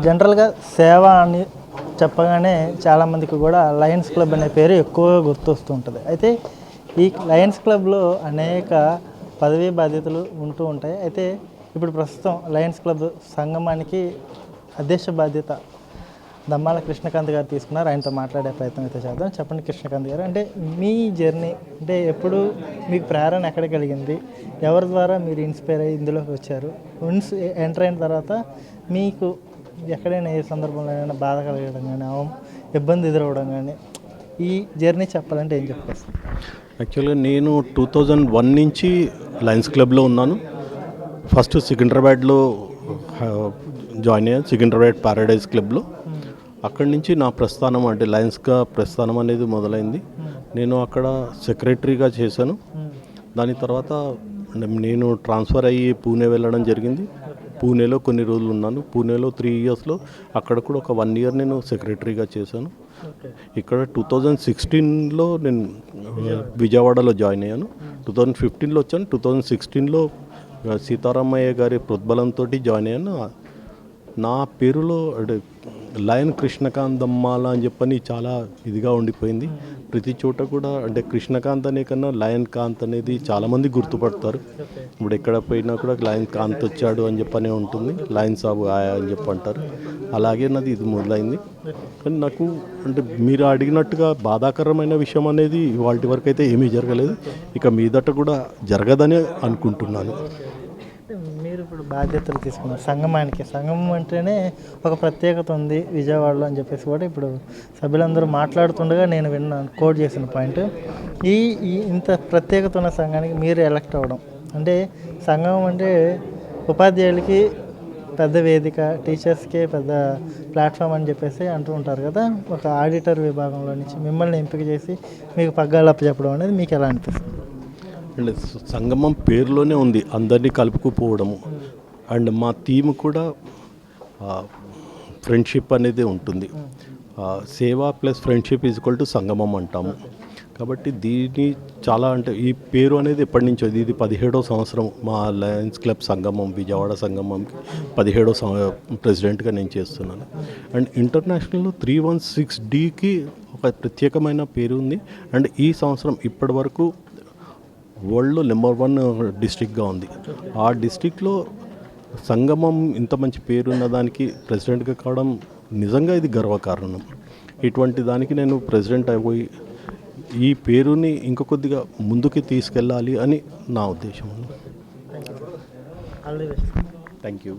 జనరల్గా సేవ అని చెప్పగానే చాలామందికి కూడా లయన్స్ క్లబ్ అనే పేరు ఎక్కువగా గుర్తొస్తూ ఉంటుంది. అయితే ఈ లయన్స్ క్లబ్లో అనేక పదవీ బాధ్యతలు ఉంటూ ఉంటాయి. అయితే ఇప్పుడు ప్రస్తుతం లయన్స్ క్లబ్ సంగమానికి అధ్యక్ష బాధ్యత దమ్మాల కృష్ణకాంత్ గారు తీసుకున్నారు. ఆయనతో మాట్లాడే ప్రయత్నం అయితే చేద్దాం. చెప్పండి కృష్ణకాంత్ గారు, అంటే మీ జర్నీ అంటే ఎప్పుడు మీకు ప్రేరణ ఎక్కడ కలిగింది, ఎవరి ద్వారా మీరు ఇన్స్పైర్ అయ్యి ఇందులోకి వచ్చారు, ఎంటర్ అయిన తర్వాత మీకు ఎక్కడైనా ఏ సందర్భంలో ఏమైనా బాధ కలగడం కానీ ఇబ్బంది ఎదురవడం కానీ ఈ జర్నీ చెప్పాలంటే ఏం చెప్తారు? యాక్చువల్గా నేను 2001 నుంచి లయన్స్ క్లబ్లో ఉన్నాను. ఫస్ట్ సికింద్రాబాద్లో జాయిన్ అయ్యాను, సికింద్రాబాద్ ప్యారడైజ్ క్లబ్లో. అక్కడి నుంచి నా ప్రస్థానం అంటే లయన్స్గా ప్రస్థానం అనేది మొదలైంది. నేను అక్కడ సెక్రటరీగా చేశాను. దాని తర్వాత నేను ట్రాన్స్ఫర్ అయ్యి పూణే వెళ్ళడం జరిగింది. పూణేలో కొన్ని రోజులు ఉన్నాను. పూణేలో 3 ఇయర్స్లో అక్కడ కూడా ఒక 1 ఇయర్ నేను సెక్రటరీగా చేశాను. ఇక్కడ 2016లో నేను విజయవాడలో జాయిన్ అయ్యాను. 2015లో వచ్చాను. 2016లో సీతారామయ్య గారి ప్రోద్బలంతో జాయిన్ అయ్యాను. నా పేరులో అంటే లయన్ కృష్ణకాంత్ దమ్మాల అని చెప్పని చాలా ఇదిగా ఉండిపోయింది. ప్రతి చోట కూడా అంటే కృష్ణకాంత్ అనే కన్నా లయన్ కాంత్ అనేది చాలామంది గుర్తుపడతారు. ఇప్పుడు ఎక్కడ పోయినా కూడా లయన్ కాంత్ వచ్చాడు అని చెప్పనే ఉంటుంది, లయన్ సాబు ఆయా అని చెప్పి అంటారు. అలాగే నాది ఇది మొదలైంది. కానీ నాకు అంటే మీరు అడిగినట్టుగా బాధాకరమైన విషయం అనేది వాటి వరకు అయితే ఏమీ జరగలేదు. ఇక మీదట కూడా జరగదని అనుకుంటున్నాను. మీరు ఇప్పుడు బాధ్యతలు తీసుకున్నారు సంగమానికి. సంగమం అంటేనే ఒక ప్రత్యేకత ఉంది విజయవాడలో అని చెప్పేసి కూడా ఇప్పుడు సభ్యులందరూ మాట్లాడుతుండగా నేను విన్నాను, కోట్ చేసిన పాయింట్. ఈ ఇంత ప్రత్యేకత ఉన్న సంఘానికి మీరు ఎలక్ట్ అవ్వడం అంటే, సంగమం అంటే ఉపాధ్యాయులకి పెద్ద వేదిక, టీచర్స్కే పెద్ద ప్లాట్ఫామ్ అని చెప్పేసి అంటూ ఉంటారు కదా. ఒక ఆడిటర్ విభాగంలో నుంచి మిమ్మల్ని ఎంపిక చేసి మీకు పగ్గాలు అప్పచెప్పడం అనేది మీకు ఎలా అనిపిస్తుంది? అండ్ సంగమం పేరులోనే ఉంది అందరినీ కలుపుకుపోవడము. అండ్ మా థీమ్ కూడా ఫ్రెండ్షిప్ అనేది ఉంటుంది. సేవ plus friendship is equal to సంగమం అంటాము. కాబట్టి దీన్ని చాలా అంటే ఈ పేరు అనేది ఎప్పటి నుంచో, ఇది 17వ సంవత్సరం మా లయన్స్ క్లబ్ సంగమం, విజయవాడ సంగమంకి 17వ ప్రెసిడెంట్గా నేను చేస్తున్నాను. అండ్ ఇంటర్నేషనల్లో 316Dకి ఒక ప్రత్యేకమైన పేరు ఉంది. అండ్ ఈ సంవత్సరం ఇప్పటి వరకు వరల్డ్లో నెంబర్ 1 డిస్ట్రిక్ట్గా ఉంది. ఆ డిస్ట్రిక్ట్లో సంగమం ఇంత మంచి పేరున్న దానికి ప్రెసిడెంట్గా కావడం నిజంగా ఇది గర్వకారణం. ఇటువంటి దానికి నేను ప్రెసిడెంట్ అయిపోయి ఈ పేరుని ఇంక కొద్దిగా ముందుకు తీసుకెళ్ళాలి అని నా ఉద్దేశం. All the best. Thank you.